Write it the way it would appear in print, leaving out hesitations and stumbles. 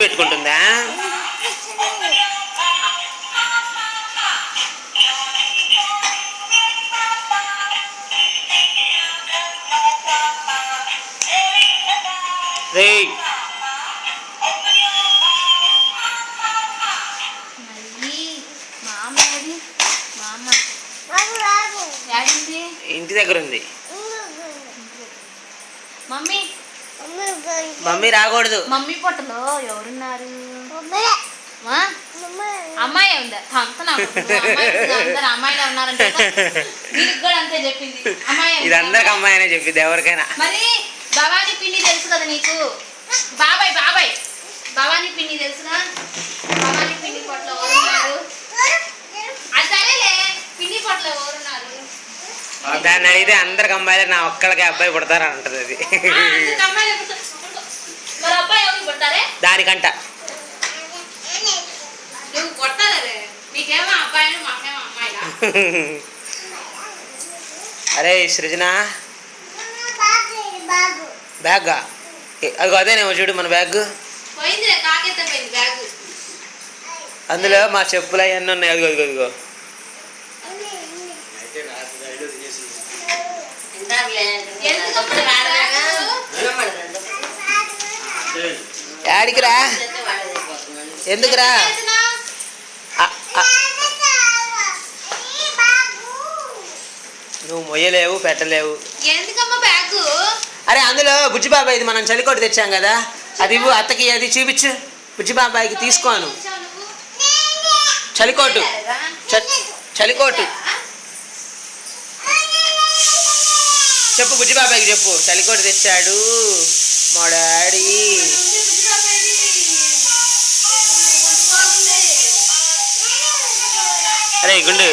పెట్టుకుంటుందా? రేయ్ ఇంటి దగ్గర ఉంది. మమ్మీ మమ్మీ రాకూడదు. మమ్మీ పొట్టలో ఎవరున్నారు? అమ్మాయి ఉందా? అందరు అమ్మాయిలో ఉన్నారంటే దీనికి కూడా అంతే చెప్పింది. అమ్మాయి ఇది అందరికి అమ్మాయి అనే చెప్పింది ఎవరికైనా. మరి భవానీ పిన్ని తెలుసు కదా నీకు? బాబాయ్ బాబాయ్ భవానీ పిన్ని తెలుసునా? భవానీ పిన్ని పొట్టలో ఎవరున్నారు? అది సరేలే, పిన్ని పొట్టలో ఎవరున్నారు? దాన్ని అడిగితే అందరికి అమ్మాయిలే, నా ఒక్కళ్ళకి అబ్బాయి పుడతారు అంటది అది. మరి అబ్బాయి ఎవరికి పుడతారే? దానికంట నువ్వు కొట్టాలే, నీకేమో అబ్బాయిలు మాకేమో అమ్మాయిలా? అరే సృజన బ్యాగ్ అది అదేనేమో చూడు మన బ్యాగ్. పోయిందిలే, కాకెత్తపోయింది బ్యాగ్. అందులో మా చెప్పులు అవన్నీ ఉన్నాయి. అదిగో అదిగో అదిగో యాడికిరా? ఎందుకురా? నువ్వు మొయ్యలేవు పెట్టలేవు. ఎందుకమ్మా బ్యాగు? అరే అందులో బుజ్జిబాబాయ్ ఇది మనం చలికోటు తెచ్చాం కదా, అది ఇవ్వు అత్తకి, అది చూపించు బుజ్జిబాబాయికి. తీసుకోను చలికోటు, చలికోటు చెప్పు బుజ్జిబాబాయికి చెప్పు, చలికోటు తెచ్చాడు మా డాడీ. అరే గుండు